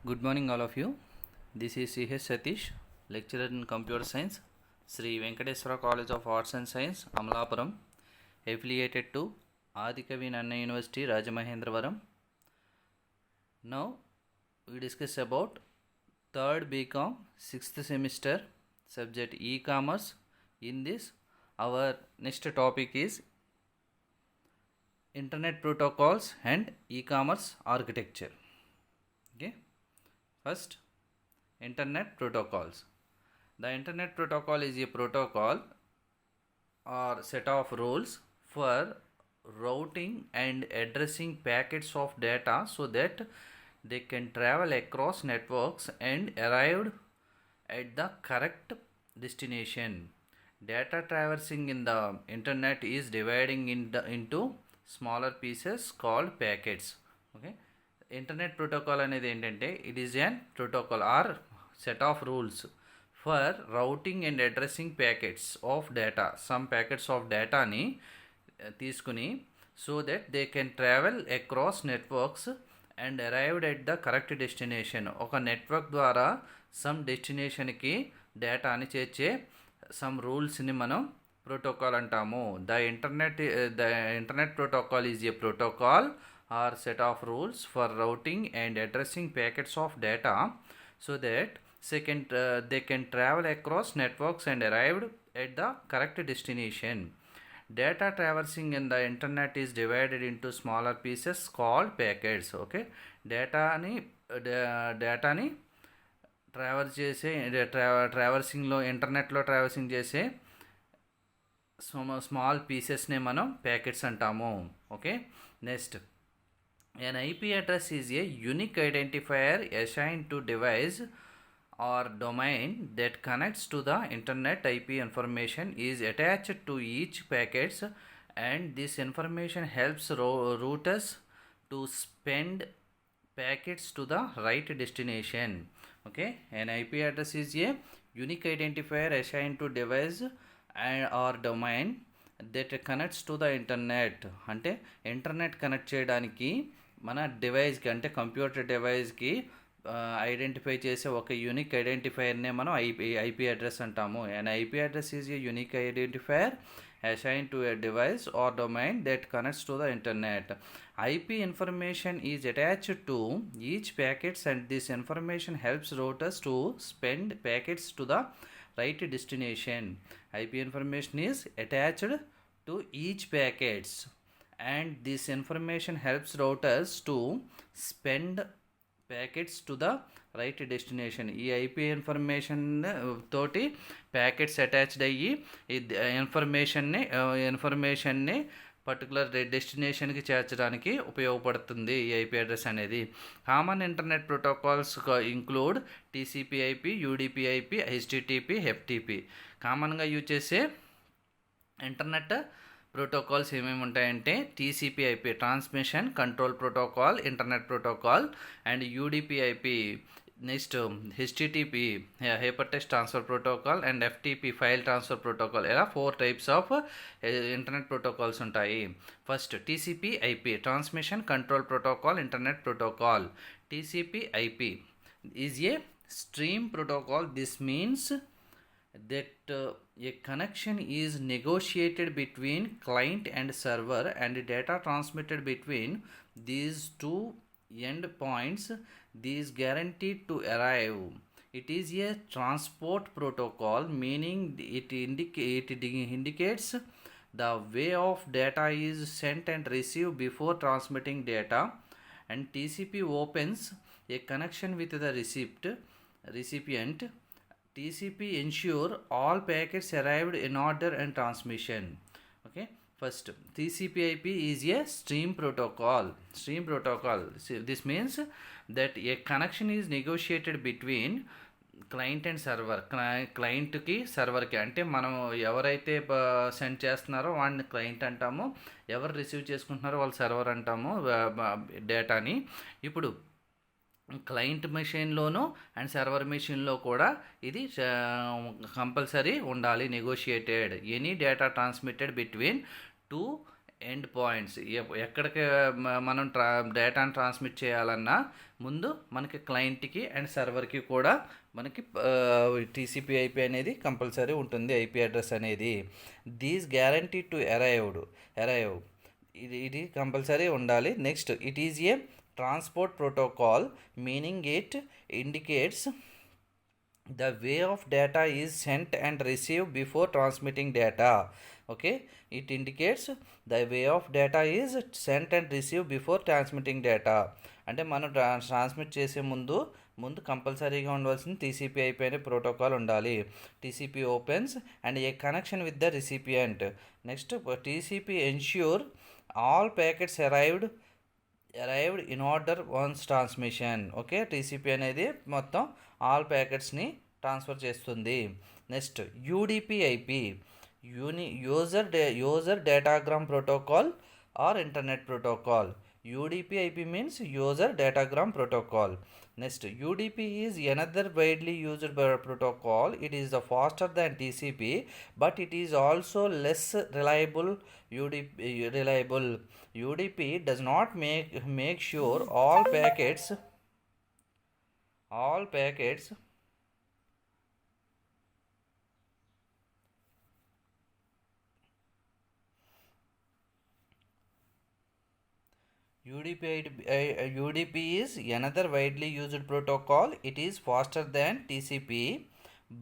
Good morning, all of you. This is C.H. Satish, lecturer in Computer Science, Sri Venkateswara College of Arts and Science, Amalapuram, affiliated to Adikavi Nanna University, Rajamahendravaram. Now, we discuss about 3rd BCom 6th semester subject e-commerce. In this, our next topic is Internet protocols and e-commerce architecture. Okay. First, Internet protocols. The Internet protocol is a protocol or set of rules for routing and addressing packets of data so that they can travel across networks and arrive at the correct destination. Data traversing in the internet is dividing into smaller pieces called packets. Okay. Internet protocol అనేది ఏంటంటే it is an protocol or set of rules for routing and addressing packets of data some packets of డేటాని తీసుకుని so that they can travel across networks and arrived at the correct destination. ఒక network ద్వారా some డెస్టినేషన్కి డేటాని చేర్చే some రూల్స్ని మనం protocol అంటాము. The internet protocol is a protocol or set of rules for routing and addressing packets of data so that they can travel across networks and arrive at the correct destination. Data traversing in the internet is divided into smaller pieces called packets. Okay, డేటాని traverse చేసే ట్రావర్సింగ్లో ఇంటర్నెట్లో traversing చేసే small పీసెస్ని మనం packets అంటాము. Okay, next, an IP address is a unique identifier assigned to device or domain that connects to the internet. IP information is attached to each packet and this information helps routers to send packets to the right destination. Okay, an IP address is a unique identifier assigned to device or domain that connects to the internet. అంటే internet connect చేయడానికి మన డివైస్కి అంటే computer డివైస్కి identify చేసే ఒక unique ఐడెంటిఫైయర్నే మనం IP address అంటాము. And IP address is a unique identifier assign to a device are domain that connects to the internet. IP information is attached to each packets and this information helps routers to send packets to the right destination. IP information is attached to each packets and this information helps routers to send packets to the right destination. ఈ IP information తోటి packets attached అయ్యి ఇన్ఫర్మేషన్ని particular డెస్టినేషన్కి చేర్చడానికి ఉపయోగపడుతుంది ఈ IP address అనేది. Common internet protocols include TCP/IP, UDP/IP, HTTP, FTP. కామన్గా use చేసే ఇంటర్నెట్ ప్రోటోకాల్స్ ఏమేమి ఉంటాయంటే TCP/IP transmission control protocol internet protocol and UDP/IP, next HTTP hypertext transfer protocol and FTP file transfer protocol. ఇలా 4 types of internet protocols ఉంటాయి. First TCP/IP transmission control protocol internet protocol. TCP/IP is a stream protocol. This means that a connection is negotiated between client and server and data transmitted between these two endpoints is guaranteed to arrive. It is a transport protocol, meaning it indicates the way of data is sent and received before transmitting data, and TCP opens a connection with the recipient. TCP ensure all packets arrived in order and transmission. Okay, first TCP/IP is a stream protocol. This means that a connection is negotiated between client and server. క్లయింట్కి సర్వర్కి అంటే మనం ఎవరైతే send చేస్తున్నారో వాడిని client అంటాము, ఎవరు receive చేసుకుంటున్నారో వాళ్ళు సర్వర్ అంటాము డేటాని. ఇప్పుడు క్లయింట్ మెషిన్లోను అండ్ సర్వర్ మెషిన్లో కూడా ఇది కంపల్సరీ ఉండాలి negotiated. Any data transmitted between 2 end points ఎక్కడికి మనం డేటాను ట్రాన్స్మిట్ చేయాలన్నా ముందు మనకి క్లయింట్కి అండ్ సర్వర్కి కూడా మనకి టీసీపీ ఐపీ అనేది కంపల్సరీ ఉంటుంది, ఐపీ అడ్రస్ అనేది. దీస్ గ్యారంటీ టు అరైవ్ ఇది కంపల్సరీ ఉండాలి. Next, it is a transport protocol, meaning it indicates the way of data is sent and received before transmitting data. Okay, it indicates the way of data is sent and received before transmitting data. అంటే మనం transmit చేసే ముందు కంపల్సరీగా ఉండవలసిన TCP IP అనే protocol ఉండాలి. TCP opens and a connection with the recipient. Next, TCP ensure all packets arrived in order once transmission. Okay, TCP అనేది మొత్తం ఆల్ ప్యాకెట్స్ని ట్రాన్స్ఫర్ చేస్తుంది. Next, UDP IP user datagram protocol or internet protocol. UDP/IP means user datagram protocol. Next, UDP is another widely used protocol. It is the faster than TCP, but it is also less reliable. UDP does not make sure all packets UDP is another widely used protocol. It is faster than TCP,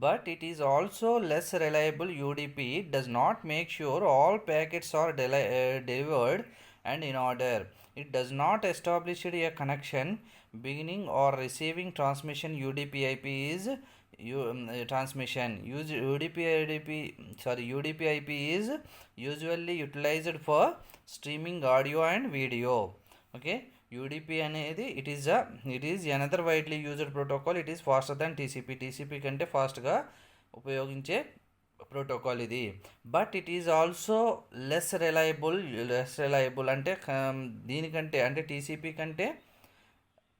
but it is also less reliable. UDP does not make sure all packets are delivered and in order. It does not establish a connection beginning or receiving transmission. UDP/IP is UDP/IP is usually utilized for streaming audio and video. Okay, UDP అనేది it is another widely used protocol. It is faster than TCP కంటే ఫాస్ట్గా ఉపయోగించే protocol ఇది. But it is also less reliable అంటే దీనికంటే అంటే TCP కంటే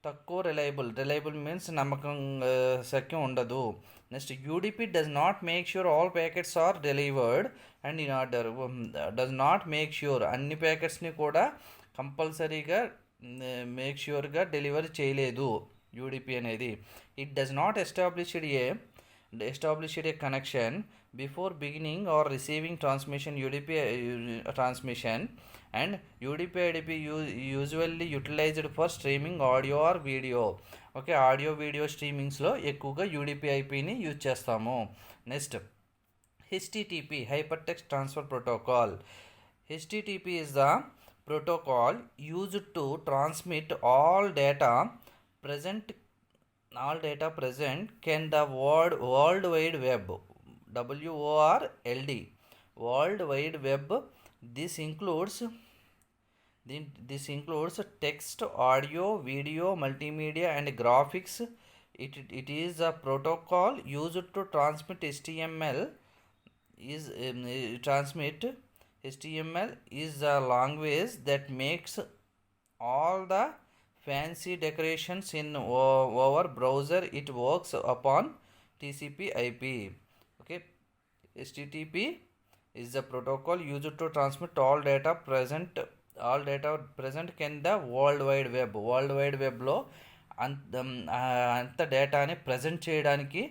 తక్కువ రిలయబుల్ మీన్స్ నమ్మకం సఖ్యం ఉండదు. Next, UDP does not make sure all packets are delivered and in order. Does not make sure అన్ని ప్యాకెట్స్ని కూడా కంపల్సరీగా మేక్ ష్యూర్గా డెలివరీ చేయలేదు UDP అనేది. It does not establish a connection before beginning or receiving transmission transmission and UDP/IP usually utilized for streaming audio or video. Okay, audio video స్ట్రీమింగ్స్లో ఎక్కువగా UDP/IPని యూజ్ చేస్తాము. Next, HTTP hypertext transfer protocol. HTTP is the protocol used to transmit all data present can the world wide web. WORLD world wide web. This includes text, audio, video, multimedia and graphics. It is a protocol used to transmit HTML is the language that makes all the fancy decorations in our browser. It works upon TCP/IP. Okay, HTTP is the protocol used to transmit all data present can the world wide webలో అంత డేటాని present చేయడానికి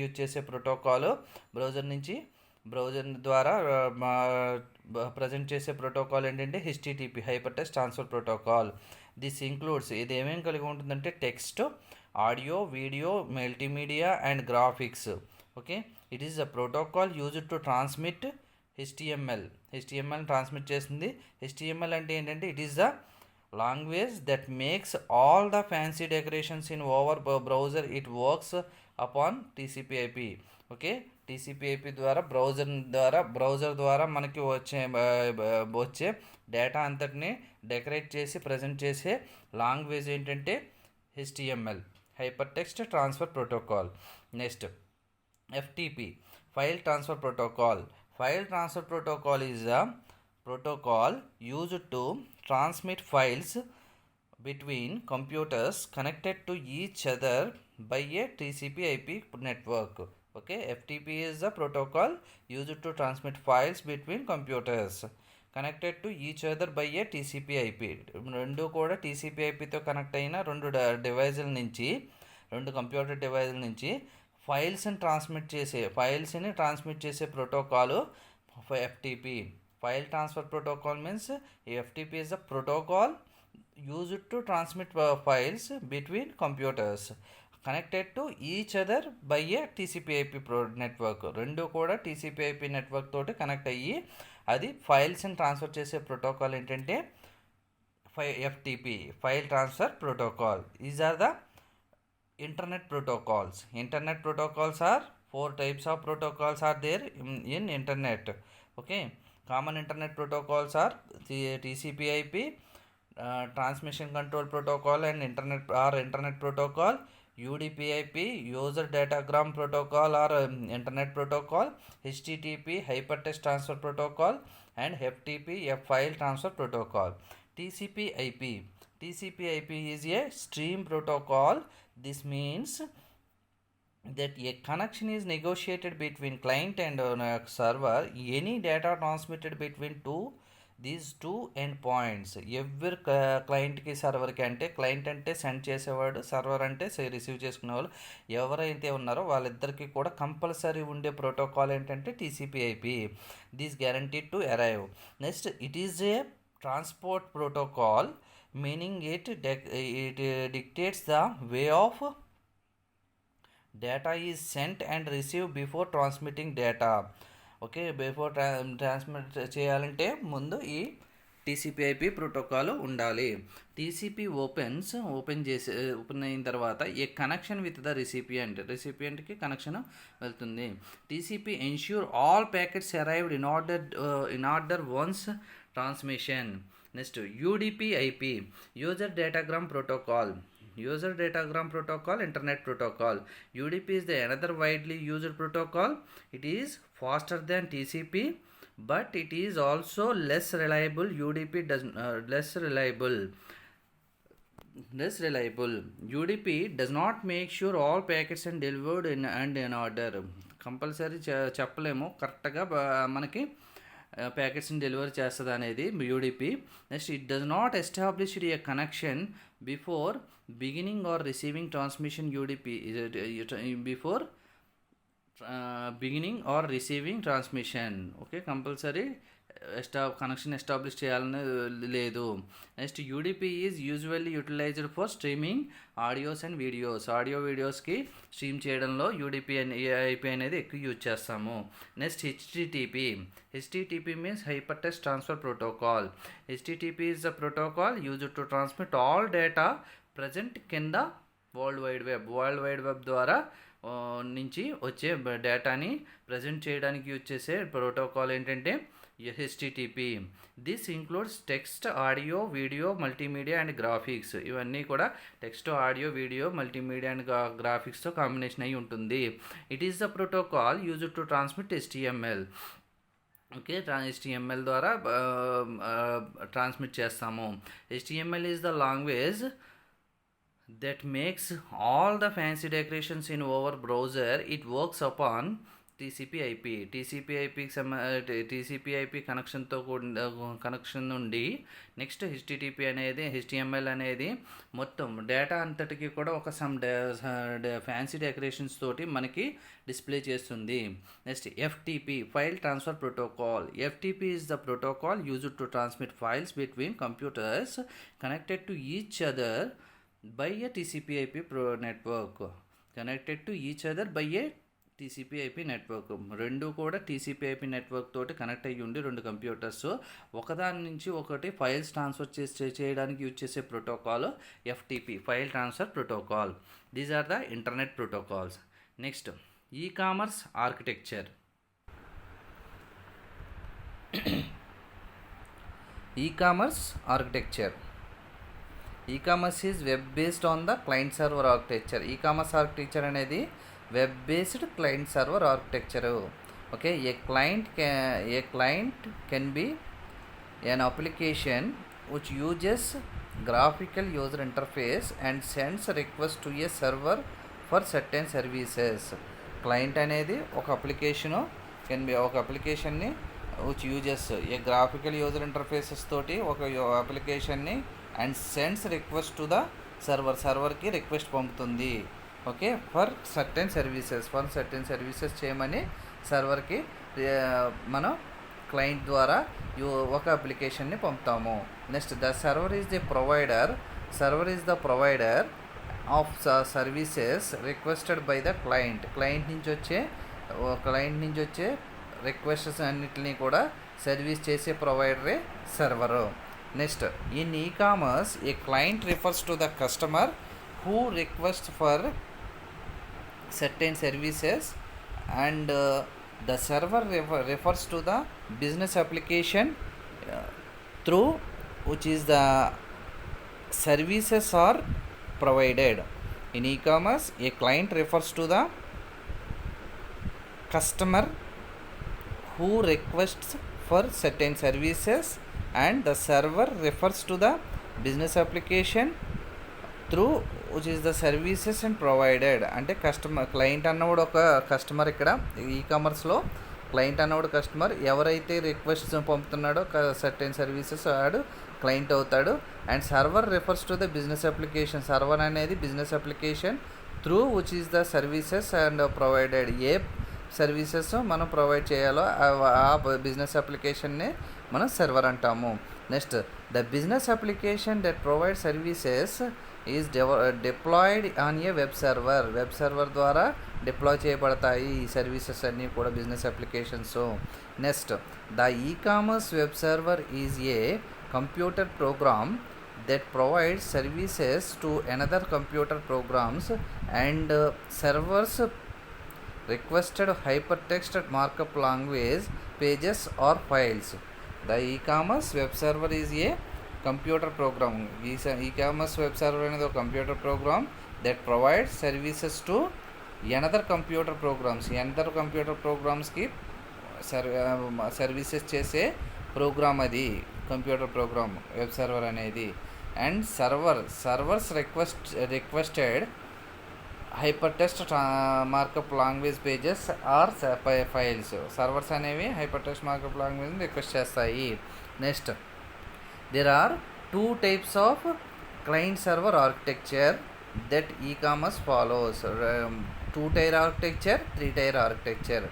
use చేసే protocol browser ద్వారా present చేసే protocol ఏంటంటే HTTP hypertext transfer protocol. This includes ఇది ఏమేమి కలిగి ఉంటుందంటే text, audio, video, multimedia and graphics. Okay, it is a protocol used to transmit HTML transmit చేస్తుంది. HTML అంటే ఏంటంటే it is the language that makes all the fancy decorations in over browser. It works upon TCP/IP. Okay, TCP/IP ద్వారా browser ద్వారా మనకి వచ్చే data అంతటిని decorate చేసి present చేసే లాంగ్వేజ్ ఏంటంటే HTML hyper text transfer protocol. Next, FTP file transfer protocol. File transfer protocol is a protocol used to transmit files between computers connected to each other by a TCP/IP network. Okay, FTP is the protocol used to transmit files between computers connected to each other by a TCP/IP. రెండు కూడా TCP/IPతో connect అయిన రెండు డివైజుల నుంచి, రెండు computer డివైజుల నుంచి ఫైల్స్ని transmit చేసే protocol FTP. File transfer protocol means FTP is a protocol used to transmit files between computers connected to each other by a TCP/IP network. రెండు కూడా TCP/IP నెట్వర్క్ తోటి కనెక్ట్ అయ్యి అది ఫైల్స్ని ట్రాన్స్ఫర్ చేసే ప్రోటోకాల్ ఏంటంటే FTP, file transfer protocol. These are the internet protocols. Internet protocols are 4 types of protocols are there in internet. Okay, common internet protocols are TCP/IP, transmission control protocol and internet protocol, UDP/IP, user datagram protocol or internet protocol, HTTP, hypertext transfer protocol, and FTP, file transfer protocol. TCP/IP is a stream protocol. This means that a connection is negotiated between client and server. Any data transmitted between these two endpoints. Every క్లయింట్కి సర్వర్కి, అంటే client అంటే send చేసేవాడు, server అంటే receive చేసుకునేవాళ్ళు, ఎవరైతే ఉన్నారో వాళ్ళిద్దరికీ కూడా కంపల్సరీ ఉండే ప్రోటోకాల్ ఏంటంటే TCP/IP. This guaranteed to arrive. Next, it is a transport protocol, meaning it dictates the way of data is sent and received before transmitting data. Okay, before transmit చేయాలంటే ముందు ఈ TCP/IP ప్రోటోకాల్ ఉండాలి. TCP open అయిన తర్వాత ఏ connection with the రిసిపియంట్కి connection వెళ్తుంది. TCP ensure all packets arrived in order once transmission. Next, UDP/IP, user datagram protocol. Internet protocol. UDP is the another widely used protocol. It is faster than TCP, but it is also less reliable. UDP less reliable. UDP does not make sure all packets are delivered in order. Compulsory చెప్పలేము కరెక్ట్గా మనకి ప్యాకెట్స్ని delivery చేస్తుంది అనేది UDP. Next, it does not establish a connection before beginning or receiving transmission. UDP before beginning or receiving transmission. Okay, compulsory connection establish చేయాలని లేదు. Next, UDP is usually utilized for streaming audios and వీడియోస్కి stream చేయడంలో UDP/IP అనేది ఎక్కువ use చేస్తాము. Next, HTTP means hypertext transfer protocol. HTTP is the protocol used to transmit all data present కింద world wide web ద్వారా నుంచి వచ్చే డేటాని ప్రజెంట్ చేయడానికి యూజ్ చేసే ప్రోటోకాల్ ఏంటంటే HTTP. This includes text, audio, video, multimedia and graphics. ఇవన్నీ కూడా text, audio, video, multimedia and గ్రాఫిక్స్తో కాంబినేషన్ అయి ఉంటుంది. It is the protocol used to transmit HTML. Okay, HTML ద్వారా ట్రాన్స్మిట్ చేస్తాము. HTML is the language that makes all the fancy decorations in our browser. It works upon TCP/IP. TCP/IP connection నుండి next HTML అనేది మొత్తం data అంతటికి కూడా ఒక fancy decorations తోటి మనకి డిస్ప్లే చేస్తుంది. Next, FTP, file transfer protocol. FTP is the protocol used to transmit files between computers connected to each other by a TCP/IP network. TCP/IP network. రెండు కూడా TCP/IP నెట్వర్క్ తోటి connect అయ్యి ఉండి రెండు computers ఒకదాని నుంచి ఒకటి ఫైల్స్ ట్రాన్స్ఫర్ చేయడానికి యూజ్ చేసే protocol FTP, file transfer protocol. These are the internet protocols. Next, ecommerce architecture. E-commerce is web based on the client server architecture. E-commerce architecture అనేది web based client server architecture. Okay, a client can be an application which uses graphical user interface and sends request to a server for certain services. Client అనేది ఒక application ఒక అప్లికేషన్ని which uses a graphical user interfaces తోటి ఒక అప్లికేషన్ని and sends request to the సర్వర్కి request పంపుతుంది. Okay, for certain services చేయమని సర్వర్కి మనం క్లయింట్ ద్వారా ఒక అప్లికేషన్ని పంపుతాము. Next the server is the provider of services requested by the client నుంచి వచ్చే రిక్వెస్ట్స్ అన్నిటినీ కూడా సర్వీస్ చేసే ప్రొవైడరే server. Next in e-commerce a client refers to the customer who request for certain services and the server refers to the business application through which is the services are provided. In e-commerce, a client refers to the customer who requests for certain services and the server refers to the business application through which is the services and provided. అంటే client అన్నవాడు ఒక customer. ఇక్కడ ఈకామర్స్లో client అన్నవాడు customer. ఎవరైతే request పంపుతున్నాడో certain services వాడు client అవుతాడు. And server refers to the business application. Server అనేది business application through which is the services and provided. ఏ సర్వీసెస్ మనం ప్రొవైడ్ చేయాలో ఆ బిజినెస్ అప్లికేషన్నే మనం సర్వర్ అంటాము. Next the business application that provide services is deployed on a web server ద్వారా deploy చేయబడతాయి ఈ సర్వీసెస్ అన్నీ కూడా business applications. Next the ecommerce web server is a computer programme that provides services to another computer programs and servers requested hypertext markup language pages or files. The e-commerce web server is a computer program. E-commerce web server is a computer program that provides services to another computer programs ki services చేసే program అది computer program web server అనేది. And servers requested hypertext markup language pages or files. Servers అనేవి hypertext markup లాంగ్వేజ్ని request చేస్తాయి. Next there are two types of client server architecture that e-commerce follows. 2-tier architecture, 3-tier architecture.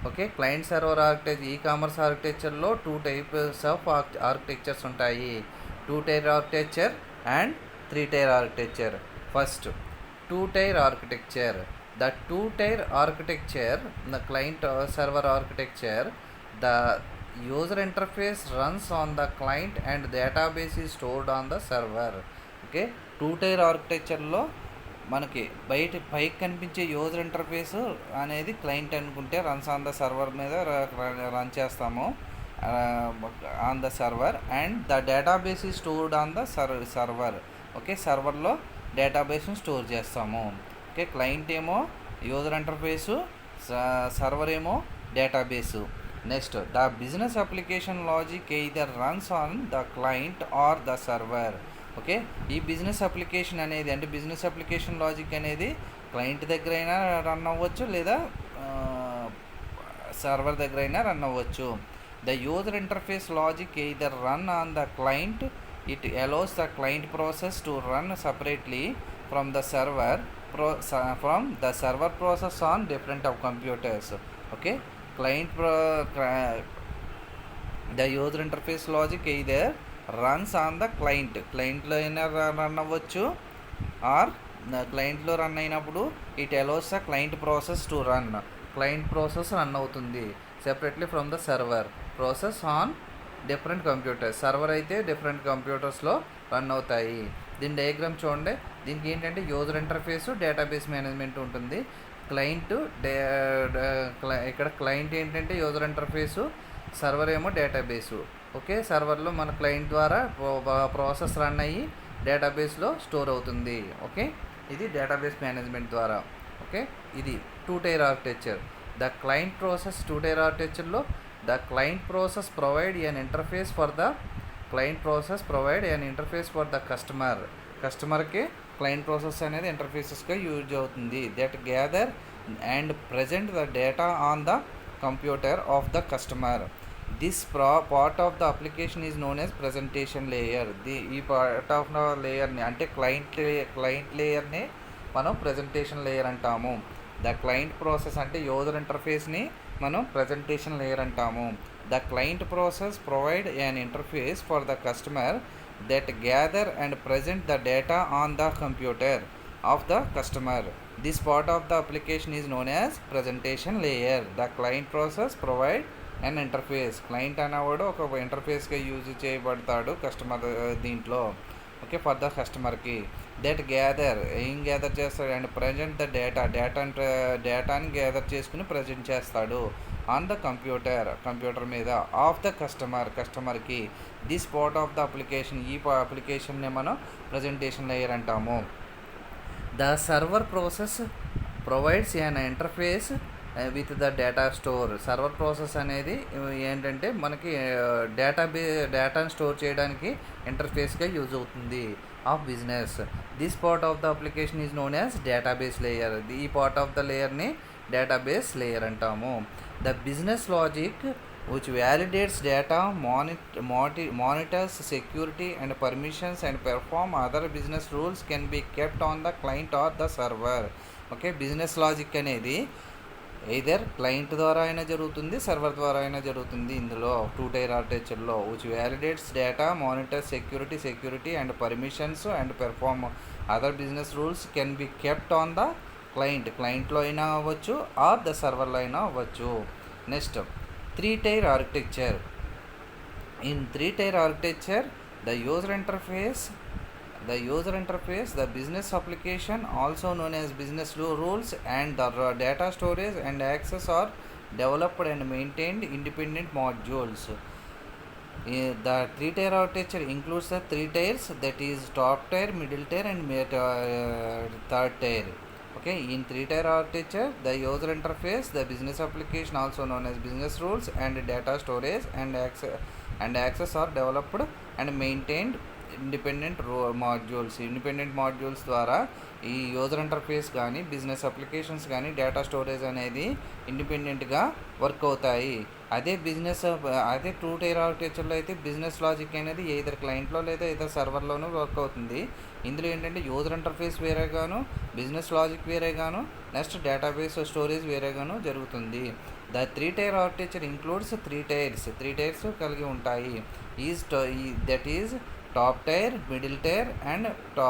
Okay, client server architecture e-commerce ఆర్కిటెక్చర్లో 2 types of architectures ఉంటాయి. 2-tier architecture and 3-tier architecture. First, 2-tier architecture. The 2-tier architecture, the client server architecture, the user interface runs on the client and database is stored on the server. Okay, 2-tier ఆర్కిటెక్చర్లో మనకి పైకి కనిపించే user interface అనేది client అనుకుంటే runs on the server మీద run చేస్తాము on the server and the database is stored on the server. Okay, సర్వర్లో డేటాబేస్ని స్టోర్ చేస్తాము. ఓకే, క్లయింట్ ఏమో యూజర్ ఇంటర్ఫేసు, సర్వర్ ఏమో database. Next the business application logic either runs on the client or the server. Okay, ఈ business application అనేది అంటే business application logic అనేది client దగ్గర అయినా రన్ అవ్వచ్చు లేదా సర్వర్ దగ్గర అయినా రన్ అవ్వచ్చు. The user interface logic either run on the client. It allows the client process to run separately from the server process on different of computers. Okay, the user interface logic either runs on the క్లయింట్లో అయినా run అవ్వచ్చు or క్లయింట్లో run అయినప్పుడు it allows the client process to run. Client process run అవుతుంది separately from the server process on different computers. Server అయితే different కంప్యూటర్స్లో run అవుతాయి. దీని డయాగ్రామ్ చూడండి. దీనికి ఏంటంటే యూజర్ ఇంటర్ఫేసు, డేటాబేస్ మేనేజ్మెంట్ ఉంటుంది. ఇక్కడ క్లయింట్ ఏంటంటే యూజర్ ఇంటర్ఫేసు, సర్వర్ ఏమో డేటాబేసు. ఓకే, సర్వర్లో మన క్లయింట్ ద్వారా ప్రాసెస్ రన్ అయ్యి డేటాబేస్లో స్టోర్ అవుతుంది. ఓకే, ఇది డేటాబేస్ మేనేజ్మెంట్ ద్వారా. ఓకే, ఇది 2-tier architecture. The client process 2-tier ఆర్కిటెక్చర్లో the client process provide an interface for the కస్టమర్కి క్లయింట్ ప్రాసెస్ అనేది ఇంటర్ఫేసెస్గా యూజ్ అవుతుంది. That gather and present the data on the computer of the customer. This part of the application is known as presentation layer. ఈ part of the లేయర్ని అంటే client లేయర్ని మనం presentation layer అంటాము. The client process అంటే user ఇంటర్ఫేస్ని మనం presentation layer అంటాము. The client process provide an interface for the customer that gather and present the data on the computer of the customer. This part of the application is known as presentation layer. The client process provide an interface. Client అనేవాడు ఒక ఇంటర్ఫేస్గా use చేయబడతాడు customer దీంట్లో, okay, for the కస్టమర్కి. That gather ఏం gather చేస్తాడు and present the డేటాని gather చేసుకుని present చేస్తాడు on the computer మీద ఆఫ్ ద కస్టమర్కి. This part of the application, ఈ అప్లికేషన్ని మనం ప్రజెంటేషన్ లేయర్ అంటాము. The server process provides an interface with the data store. Server process అనేది ఏంటంటే మనకి డేటాను స్టోర్ చేయడానికి ఇంటర్ఫేస్గా యూజ్ అవుతుంది of business. This part of the application is known as database layer. ఈ పార్ట్ ఆఫ్ ద లేయర్ని database layer అంటాము. The business logic which validates data, monitors security and permissions and perform other business rules can be kept on the client or the server. Okay, business logic అనేది either client ద్వారా అయినా జరుగుతుంది, server ద్వారా అయినా జరుగుతుంది. ఇందులో 2-tier ఆర్కిటెక్చర్లో which validates data, monitors security and permissions and perform other business rules can be kept on the క్లయింట్లో అయినా అవ్వచ్చు ఆర్ ద సర్వర్లో అయినా అవ్వచ్చు. Next 3-tier architecture. In 3-tier architecture, the user interface, the business application, also known as business rules, and the data storage and access are developed and maintained independent modules. The 3-tier architecture includes the 3 tiers, that is top tier, middle tier and third tier. Okay, in 3-tier architecture, the user interface, the business application, also known as business rules, and data storage and access are developed and maintained independent modules ద్వారా ఈ user interface కానీ business applications కానీ data storage అనేది ఇండిపెండెంట్గా work అవుతాయి. అదే 2-tier ఆర్కిటెక్చర్లో అయితే బిజినెస్ లాజిక్ అనేది ఎయిదర్ క్లయింట్లో లేదా ఏదో సర్వర్లోనూ వర్క్ అవుతుంది. ఇందులో ఏంటంటే యూజర్ ఇంటర్ఫేస్ వేరేగాను, బిజినెస్ లాజిక్ వేరేగాను, నెక్స్ట్ డేటాబేస్ స్టోరేజ్ వేరేగాను జరుగుతుంది. The 3-tier architecture includes 3 tiers కలిగి ఉంటాయి. That is top tier, middle tier and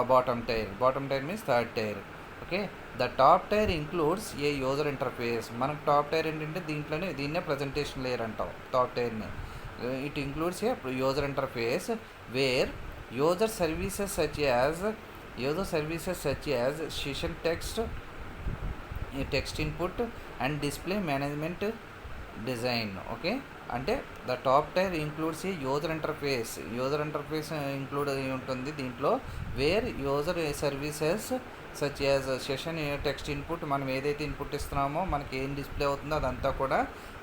bottom tier. Bottom tier means third tier. Okay, the top tier includes a user interface. మనకు top tier ఏంటంటే దీన్నే presentation layer అంటాం top టైర్ని. It includes a user interface where user services such as session text input and display management design. Okay, అంటే the top tier includes a user interface include అయి ఉంటుంది దీంట్లో. Where user services such as session text input, మనం ఏదైతే input ఇస్తున్నామో మనకి ఏం display అవుతుందో అదంతా కూడా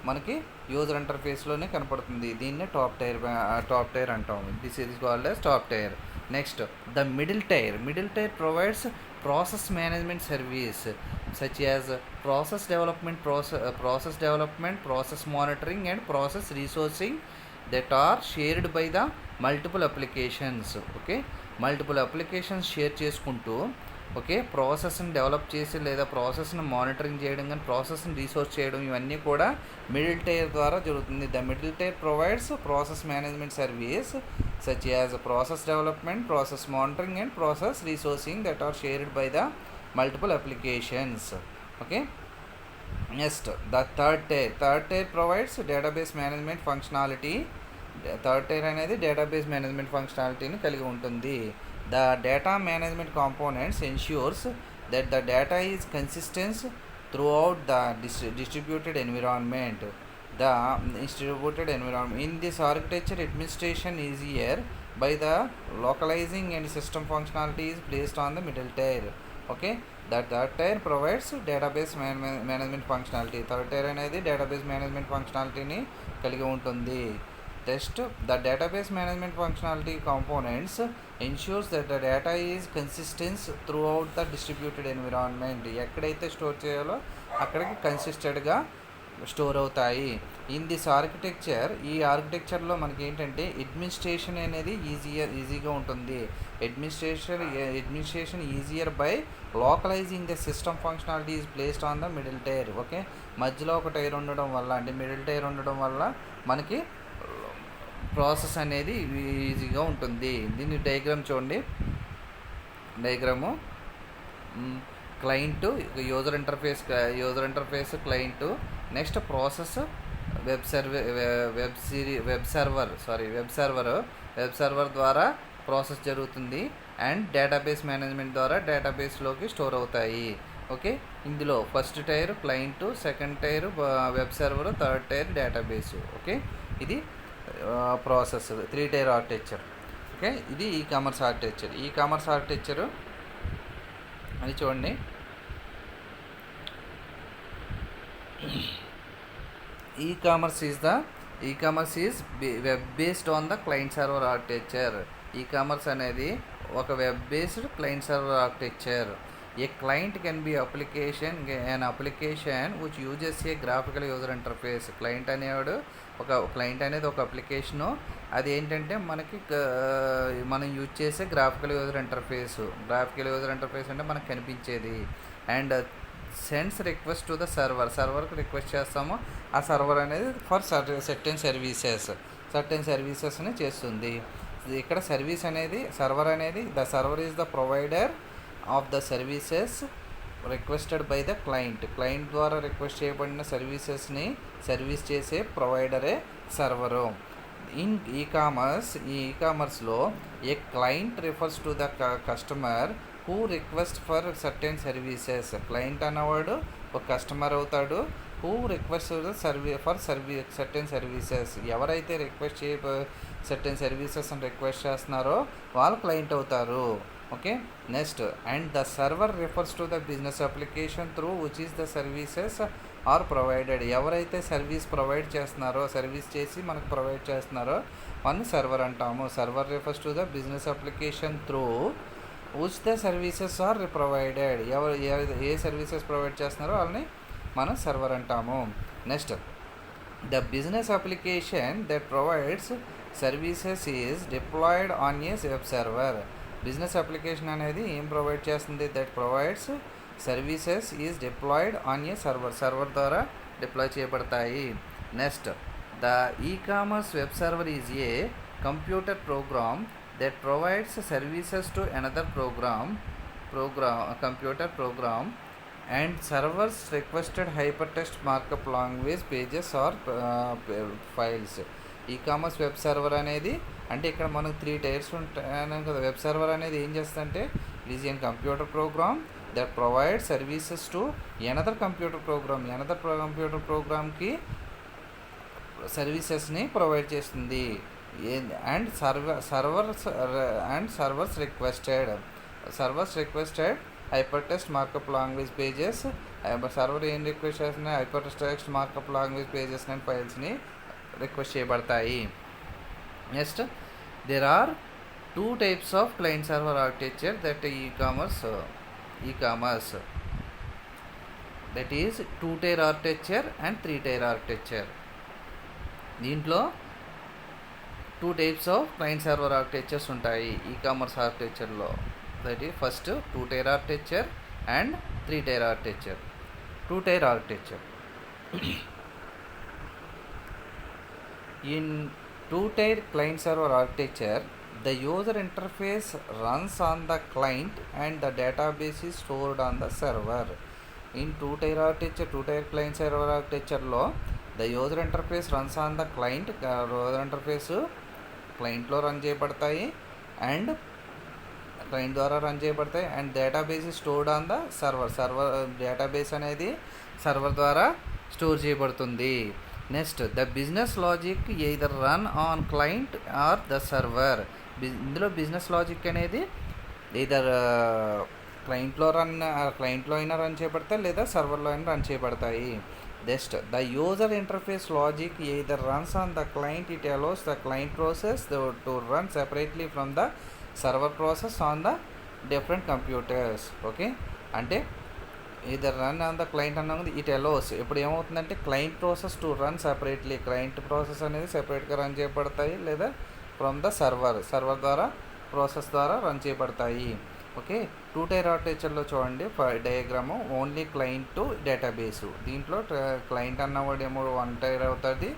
మనకి యూజర్ ఇంటర్ఫేస్లోనే కనపడుతుంది. దీన్నే టాప్ టైర్ అంటాం. This is called as top tier. Next the middle tier provides process management service such as process development, process monitoring and process resourcing that are shared by the multiple applications. Okay, multiple applications share చేసుకుంటూ okay ప్రాసెస్ని develop చేసి లేదా ప్రాసెస్ని monitoring చేయడం కానీ ప్రాసెస్ని resource చేయడం ఇవన్నీ కూడా మిడిల్ టైర్ ద్వారా జరుగుతుంది. The middle tier provides process management service such as process development, process monitoring and process resourcing that are shared by the multiple applications. Okay, next the third tier provides database management functionality. Third tier అనేది database management functionality ని కలిగి ఉంటుంది. The data management components ensures that the data is consistent throughout the distributed environment. In this architecture, administration is easier by the localizing and system functionality is placed on the middle tier. Okay, that tier provides database management functionality. Third tier అనేది database management ఫంక్షనాలిటీని కలిగి ఉంటుంది. Test the database management functionality components ensures that the data is consistence throughout the distributed environment. ఎక్కడైతే store చేయాలో అక్కడికి కన్సిస్టెడ్గా store అవుతాయి. In this architecture, ఈ ఆర్కిటెక్చర్లో మనకి ఏంటంటే అడ్మినిస్ట్రేషన్ అనేది ఈజీగా ఉంటుంది. Administration easier by localizing the system functionality is placed on the middle tier. Okay, మధ్యలో ఒక టైర్ ఉండడం వల్ల, అంటే మిడిల్ టైర్ ఉండడం వల్ల మనకి ప్రాసెస్ అనేది ఈజీగా ఉంటుంది. దీన్ని డయాగ్రామ్ చూడండి. Diagram client, user interface client, next process web server ద్వారా ప్రాసెస్ జరుగుతుంది, అండ్ డేటాబేస్ మేనేజ్మెంట్ ద్వారా డేటాబేస్లోకి స్టోర్ అవుతాయి. ఓకే, ఇందులో first tyre client, second tyre web server, third tier database. Okay, ఇది ప్రాసెస్ 3 టైర్ ఆర్కిటెక్చర్. ఓకే, ఇది e commerce architecture అని చూడండి. E-commerce is web based on the client server architecture. E-commerce అనేది ఒక web based client server architecture. A client can be an application which uses a graphical user interface. Client అనేది ఒక application. అది ఏంటంటే మనకి మనం యూజ్ చేసే గ్రాఫికల్ యూజర్ ఇంటర్ఫేస్ అంటే మనకు కనిపించేది. And sends request to the సర్వర్కి రిక్వెస్ట్ చేస్తాము. ఆ సర్వర్ అనేది ఫర్ సర్టెన్ సర్వీసెస్ని చేస్తుంది. ఇక్కడ సర్వర్ అనేది the server is the provider of the services requested by the client ద్వారా రిక్వెస్ట్ చేయబడిన సర్వీస్ చేసే ప్రొవైడరే సర్వరు. ఇన్ ఈకామర్స్లో a client refers to the customer who request for certain services. Client అన్నవాడు ఒక కస్టమర్ అవుతాడు. Who request for certain services, ఎవరైతే certain services అని రిక్వెస్ట్ చేస్తున్నారో వాళ్ళు క్లయింట్ అవుతారు. Okay, next and the server refers to the business application through which is the services are provided. ఎవరైతే service చేసి మనకు ప్రొవైడ్ చేస్తున్నారో వాళ్ళని సర్వర్ అంటాము. Server refers to the business application through which the services are provided. ఏ services provide చేస్తున్నారో వాళ్ళని మనం సర్వర్ అంటాము. Next the business application that provides services is deployed on a web server. Business application అనేది ఏం provide చేస్తుంది? That provides services is deployed on a server ద్వారా deploy చేయబడతాయి. Next the ecommerce web server is a computer programme that provides services to another computer program and servers requested hypertext markup language pages or files. E-commerce web server అనేది అంటే ఇక్కడ మనకు 3 tyres ఉంటాయి కదా. Web server అనేది ఏం చేస్తుందంటే it is an computer program that provide services to another computer ప్రోగ్రామ్కి సర్వీసెస్ని ప్రొవైడ్ చేస్తుంది. and servers requested hypertext markup language pages. Server ఏం రిక్వెస్ట్ చేస్తున్నాయి? Hypertext markup language pages and ఫైల్స్ని రిక్వెస్ట్ చేయబడతాయి. Next there are 2 types of client server architecture that e-commerce that is 2-tier architecture and 3-tier architecture. దీంట్లో 2 types of client server architectures ఉంటాయి e commerce ఆర్కిటెక్చర్లో. That is first 2-tier architecture and 3-tier architecture. 2-tier architecture. In 2-tier client server architecture, the user interface runs on the client and the database is stored on the server. In 2-tier architecture, 2-tier client server architectureలో the user interface runs on the client. user interface క్లయింట్లో run చేయబడతాయి and client ద్వారా run చేయబడతాయి. And database stored on the server database అనేది server ద్వారా store చేయబడుతుంది. Next the business logic either run on client or the server. ఇందులో business logic అనేది either క్లయింట్లో అయినా రన్ చేయబడతాయి లేదా సర్వర్లో అయినా రన్ చేయబడతాయి. Next, the user interface logic either runs on the client. It allows the client process to run separately from the server process on the different computers. Okay, అంటే either run on the client అన్నది it allows. ఇప్పుడు ఏమవుతుందంటే client process to run separately. Client process అనేది సెపరేట్గా run చేయబడతాయి, లేదా from the server ద్వారా process ద్వారా రన్ చేయబడతాయి. ఓకే, 2 టైర్ ఆర్కిటెక్చర్లో చూడండి diagram only client to database. దీంట్లో క్లయింట్ అన్నవాడేమో 1 టైర్ అవుతుంది,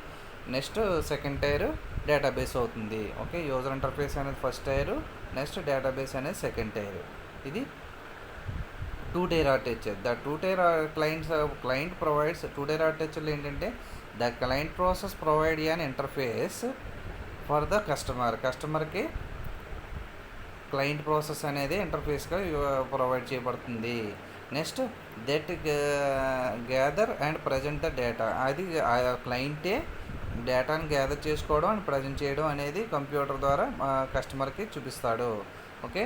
నెక్స్ట్ సెకండ్ టైర్ డేటాబేస్ అవుతుంది. ఓకే, యూజర్ ఇంటర్ఫేస్ అనేది ఫస్ట్ టైర్, నెక్స్ట్ డేటాబేస్ అనేది సెకండ్ టైర్. ఇది 2 tier architecture. The 2 tier client provides 2 tier ఆర్కిటెక్చర్లో ఏంటంటే the client process provide an interface for the కస్టమర్కి client process అనేది ఇంటర్ఫేస్గా ప్రొవైడ్ చేయబడుతుంది. Next that gather and present the data. అది క్లయింటే డేటాను గ్యాదర్ చేసుకోవడం అండ్ ప్రజెంట్ చేయడం అనేది కంప్యూటర్ ద్వారా కస్టమర్కి చూపిస్తాడు. ఓకే,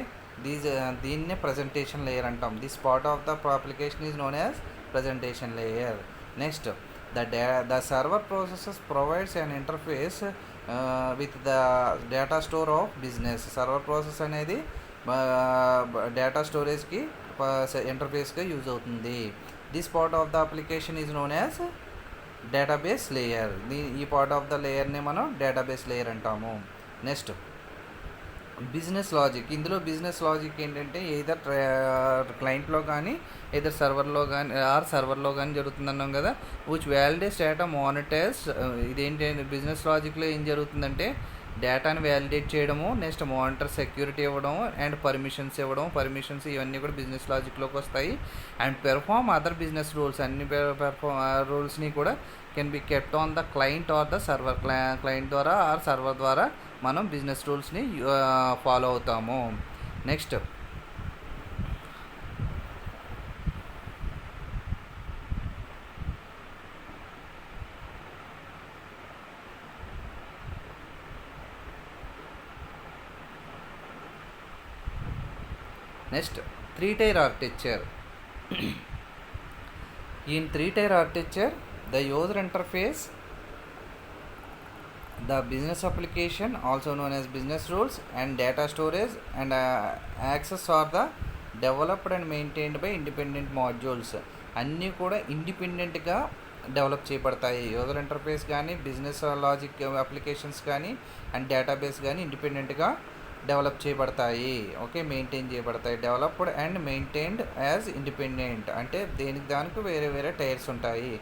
దీన్నే ప్రజెంటేషన్ లేయర్ అంటాం. This part of the application is known as presentation layer. Next the server processes provides an interface with the data store of business. Server process అనేది data స్టోరేజ్కి ఇంటర్ఫేస్గా use అవుతుంది. This part of the application is known as database layer. ఈ part of the లేయర్ని మనం database layer అంటాము. Next business logic. ఇందులో business logic ఏంటంటే either క్లయింట్లో కానీ either సర్వర్లో కానీ జరుగుతుందన్నాం కదా. Which validates data monitors. ఇదేంటి బిజినెస్ లాజిక్లో ఏం జరుగుతుందంటే డేటాని వ్యాలిడేట్ చేయడము, నెక్స్ట్ మానిటర్ సెక్యూరిటీ ఇవ్వడం అండ్ పర్మిషన్స్ ఇవన్నీ కూడా బిజినెస్ లాజిక్లోకి వస్తాయి. And perform other business rules. అన్ని రూల్స్ని కూడా can be kept on the client or the server. Client ద్వారా ఆర్ సర్వర్ ద్వారా మనం బిజినెస్ రూల్స్ని ఫాలో అవుతాము. Next three tier architecture. In 3-tier architecture, the user interface, the business application also known as business rules, and data storage and access are the developed and maintained by independent modules. అన్నీ కూడా ఇండిపెండెంట్గా develop చేయబడతాయి. User interface కానీ business logic applications కానీ and database కానీ ఇండిపెండెంట్గా develop చేయబడతాయి. Okay, maintain చేయబడతాయి. Developed and maintained as independent అంటే దానికి వేరే టైర్స్ ఉంటాయి.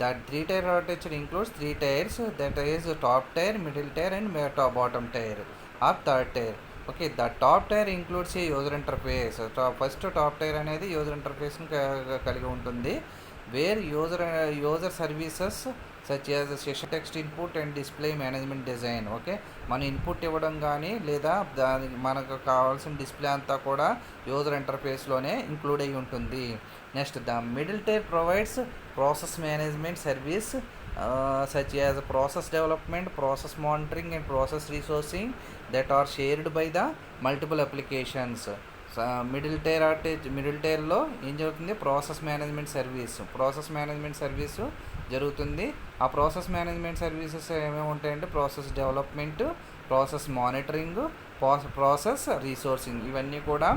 That 3-tier architecture includes 3 tiers, that is top tier, middle tier and bottom tier or third tier. Okay, the top tier includes a user interface. First top tier అనేది user ఇంటర్ఫేస్ని కలిగి ఉంటుంది. Where user services such as session text input and display management design. Okay, మనం input ఇవ్వడం కానీ లేదా మనకు కావాల్సిన డిస్ప్లే అంతా కూడా యూజర్ ఇంటర్ఫేస్లోనే ఇంక్లూడ్ అయి ఉంటుంది. Next the middle tier provides process management service such as process development, process monitoring and process resourcing that are shared by the multiple applications. Middle టైర్లో ఏం జరుగుతుంది? ప్రాసెస్ మేనేజ్మెంట్ సర్వీసు జరుగుతుంది. ఆ process management services ఏమేమి ఉంటాయంటే process development, process monitoring, process resourcing ఇవన్నీ కూడా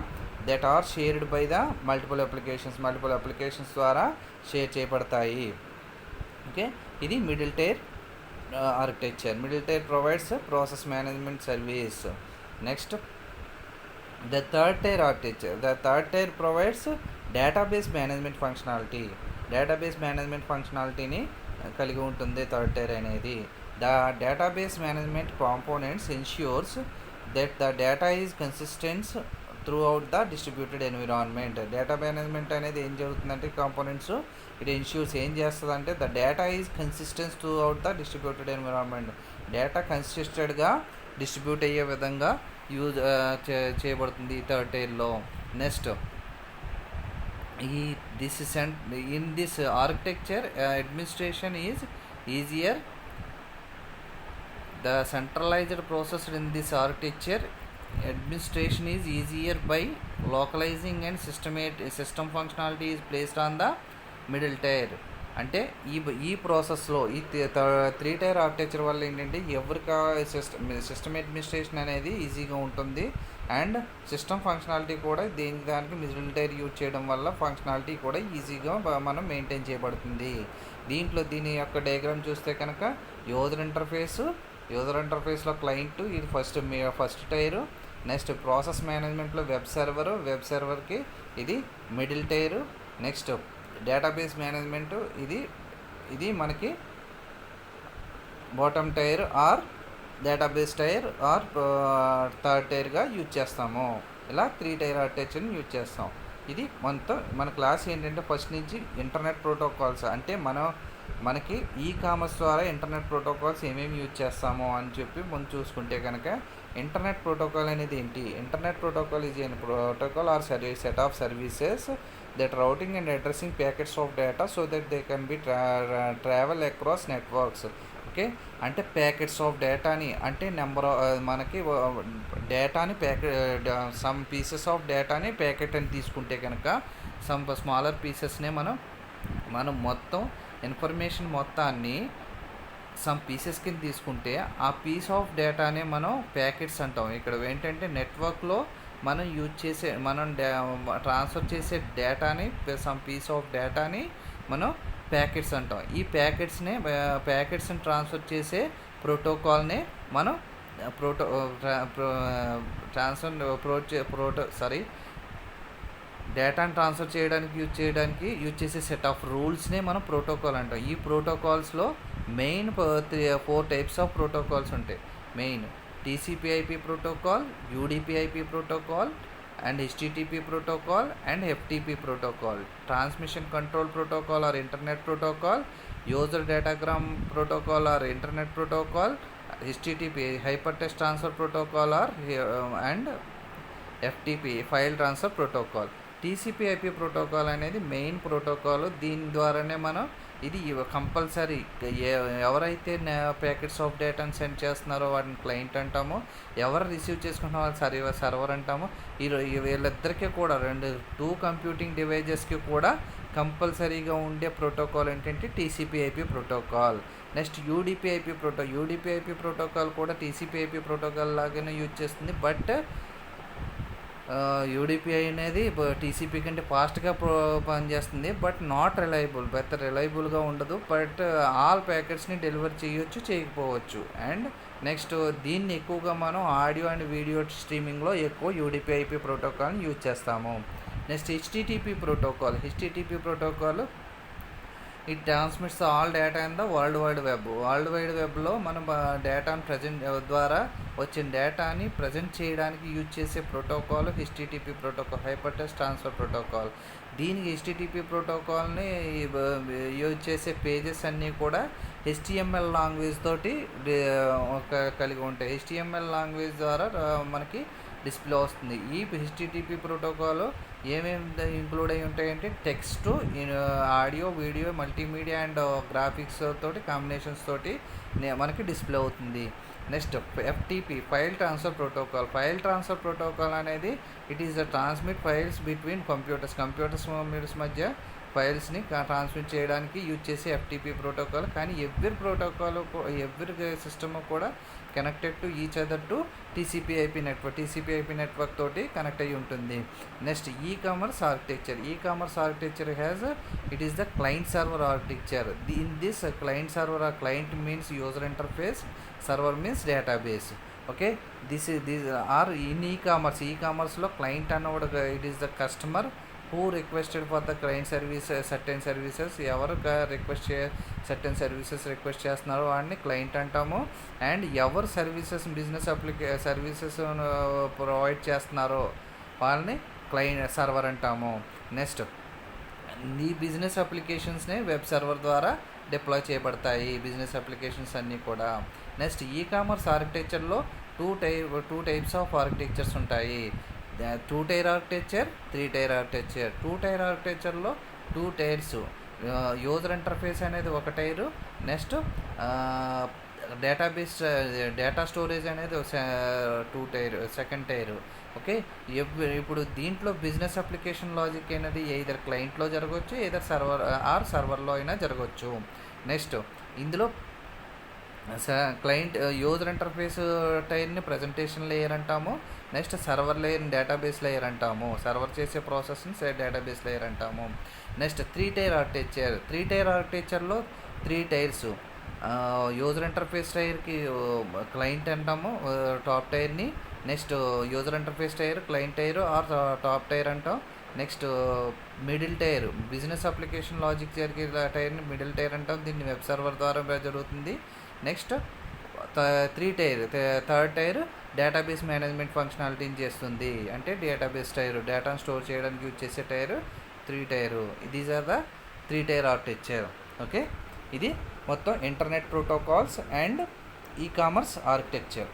that are shared by the multiple applications ద్వారా షేర్ చేయబడతాయి. ఓకే, ఇది middle tier architecture. Middle tier provides process management service. Next the third tier architecture. The third tier provides database management ఫంక్షనాలిటీని కలిగి ఉంటుంది third tier అనేది. The database management components ensures that the data is consistent throughout the distributed environment. Data management అనేది ఏం జరుగుతుందంటే components it ensures ఏం చేస్తుందంటే the data is consistent throughout the distributed environment. Data కన్సిస్టెంట్గా distribute అయ్యే విధంగా use చేయబడుతుంది third టైర్లో. Next in this architecture administration is easier. The centralized process in this architecture administration is easier by localizing and system functionality is placed on the middle tier. అంటే ఈ ప్రాసెస్లో ఈ 3 tier architecture వల్ల ఏంటంటే ఎవరికి system administration అనేది ఈజీగా ఉంటుంది. అండ్ సిస్టమ్ ఫంక్షనాలిటీ కూడా దానికి మిడిల్ టైర్ యూజ్ చేయడం వల్ల ఫంక్షనాలిటీ కూడా ఈజీగా మనం మెయింటైన్ చేయబడుతుంది. దీని యొక్క డయాగ్రామ్ చూస్తే కనుక యూజర్ ఇంటర్ఫేస్లో క్లయింట్ ఇది ఫస్ట్ టైరు. నెక్స్ట్ ప్రాసెస్ మేనేజ్మెంట్లో వెబ్ సర్వర్కి ఇది middle tier. Next database management ఇది మనకి bottom tier or database tier or third టైర్గా యూజ్ చేస్తాము. ఇలా 3 టైర్ ఆర్కిటెక్చర్ని యూజ్ చేస్తాం. ఇది మన క్లాస్ ఏంటంటే ఫస్ట్ నుంచి ఇంటర్నెట్ ప్రోటోకాల్స్ అంటే మనకి కామర్స్ ద్వారా ఇంటర్నెట్ ప్రోటోకాల్స్ ఏమేమి యూజ్ చేస్తామో అని చెప్పి మనం చూసుకుంటే కనుక ఇంటర్నెట్ ప్రోటోకాల్ అనేది ఏంటి? Internet protocol is an protocol or set of services that routing and addressing packets of data so that they can be travel across networks. Okay, అంటే ప్యాకెట్స్ ఆఫ్ డేటాని అంటే మనకి డేటాని సమ్ పీసెస్ ఆఫ్ డేటాని packet అని తీసుకుంటే కనుక some smaller పీసెస్నే మనం మొత్తం ఇన్ఫర్మేషన్ మొత్తాన్ని సమ్ పీసెస్ కింద తీసుకుంటే ఆ పీస్ ఆఫ్ డేటానే మనం ప్యాకెట్స్ అంటాం. ఇక్కడ ఏంటంటే నెట్వర్క్లో మనం ట్రాన్స్ఫర్ చేసే డేటాని సమ్ పీస్ ఆఫ్ డేటాని మనం ప్యాకెట్స్ అంటాం. ఈ ప్యాకెట్స్ని ట్రాన్స్ఫర్ చేసే ప్రోటోకాల్నే మనం డేటాను ట్రాన్స్ఫర్ చేయడానికి యూజ్ చేసే సెట్ ఆఫ్ రూల్స్నే మనం ప్రోటోకాల్ అంటాం. ఈ ప్రోటోకాల్స్లో మెయిన్ 4 టైప్స్ ఆఫ్ ప్రోటోకాల్స్ ఉంటాయి. Main TCP/IP protocol, UDP/IP protocol and HTTP protocol and FTP protocol. Transmission control protocol or internet protocol, user datagram protocol or internet protocol, HTTP hypertext transfer protocol or and FTP file transfer protocol. TCP/IP protocol అనేది main protocol. దీని ద్వారానే మనం ఇది compulsory ఎవరైతే packets of డేటాను send చేస్తున్నారో వాటిని client అంటాము, ఎవరు రిసీవ్ చేసుకుంటున్న వాళ్ళు సర్వర్ అంటాము. వీళ్ళిద్దరికీ కూడా 2 కంప్యూటింగ్ డివైజెస్కి కూడా కంపల్సరీగా ఉండే ప్రోటోకాల్ ఏంటంటే TCP/IP protocol. Next UDP/IP protocol కూడా TCP/IP ప్రోటోకాల్ లాగానే యూజ్ చేస్తుంది. బట్ UDP అనేది TCP కంటే ఫాస్ట్గా పనిచేస్తుంది. బట్ నాట్ రిలయబుల్గా ఉండదు. బట్ ఆల్ ప్యాకెట్స్ని డెలివర్ చేయకపోవచ్చు. అండ్ నెక్స్ట్ దీన్ని ఎక్కువగా మనం ఆడియో అండ్ వీడియో స్ట్రీమింగ్లో ఎక్కువ UDP/IP ప్రోటోకాల్ని యూజ్ చేస్తాము. Next HTTP protocol it transmits all data in the world wide వెబ్లో మనం డేటాను ద్వారా వచ్చిన డేటాని ప్రజెంట్ చేయడానికి యూజ్ చేసే protocol HTTP protocol, hyper text transfer protocol. దీనికి HTTP ప్రోటోకాల్ని యూజ్ చేసే పేజెస్ అన్నీ కూడా HTML లాంగ్వేజ్ తోటి కలిగి ఉంటాయి. HTML లాంగ్వేజ్ ద్వారా మనకి డిస్ప్లే వస్తుంది. ఈ HTTP ప్రోటోకాల్ ఏమేమి ఇంక్లూడ్ అయి ఉంటాయంటే text, audio, video, multimedia and graphics తోటి కాంబినేషన్స్ తోటి మనకి డిస్ప్లే అవుతుంది. Next FTP file transfer protocol అనేది it is the transmit files between computers మధ్య ఫైల్స్ని ట్రాన్స్మిట్ చేయడానికి యూజ్ చేసే FTP ప్రోటోకాల్. కానీ ఎవ్రీ సిస్టమ్ కూడా connected to each other to TCP/IP network తోటి కనెక్ట్ అయ్యి ఉంటుంది. Next ecommerce architecture it is the client server architecture. In this client server client means user interface, server means database. Okay, this are in ఈకామర్స్లో client అన్నవాడు it is the customer who requested for the client service certain services. ఎవరు certain services request చేస్తున్నారో వాడిని client అంటాము. And ఎవరు business services provide చేస్తున్నారో వాళ్ళని server అంటాము. నెక్స్ట్ ఈ బిజినెస్ అప్లికేషన్స్ని వెబ్ సర్వర్ ద్వారా డిప్లాయ్ చేయబడతాయి బిజినెస్ అప్లికేషన్స్ అన్నీ కూడా. నెక్స్ట్ ఈకామర్స్ ఆర్కిటెక్చర్లో టూ టైప్స్ ఆఫ్ ఆర్కిటెక్చర్స్ ఉంటాయి. 2 tier architecture, 3 tier architecture. 2 tier ఆర్కిటెక్చర్లో 2 టైర్స్, యూజర్ ఇంటర్ఫేస్ అనేది ఒక టైరు. నెక్స్ట్ డేటా స్టోరేజ్ అనేది 2 టైర్, సెకండ్ టైరు. ఓకే, ఇప్పుడు దీంట్లో బిజినెస్ అప్లికేషన్ లాజిక్ అనేది either క్లయింట్లో జరగవచ్చు, either సర్వర్లో అయినా జరగవచ్చు. నెక్స్ట్ ఇందులో క్లయింట్ యూజర్ ఇంటర్ఫేస్ టైర్ని ప్రజెంటేషన్ లేయర్ అంటాము. Next server layer database layer అంటాము. సర్వర్ చేసే ప్రాసెస్ని డేటాబేస్ లేయర్ అంటాము. Next 3 tier architecture. 3 టైర్ ఆర్కిటెక్చర్లో 3 టైర్స్. యూజర్ ఇంటర్ఫేస్ టైర్కి క్లయింట్ అంటాము టాప్ టైర్ని. Next user interface tier client tier or top tier అంటాం. Next middle tier business application logic జరిగే టైర్ని మిడిల్ టైర్ అంటాం. దీన్ని వెబ్ సర్వర్ ద్వారా జరుగుతుంది. Next 3 tier third tier database management ఫంక్షనాలిటీని చేస్తుంది. అంటే డేటాబేస్ టైర్ డేటాను స్టోర్ చేయడానికి యూజ్ చేసే tier 3 tier. These are the 3 tier architecture. Okay, ఇది మొత్తం internet protocols and ecommerce architecture.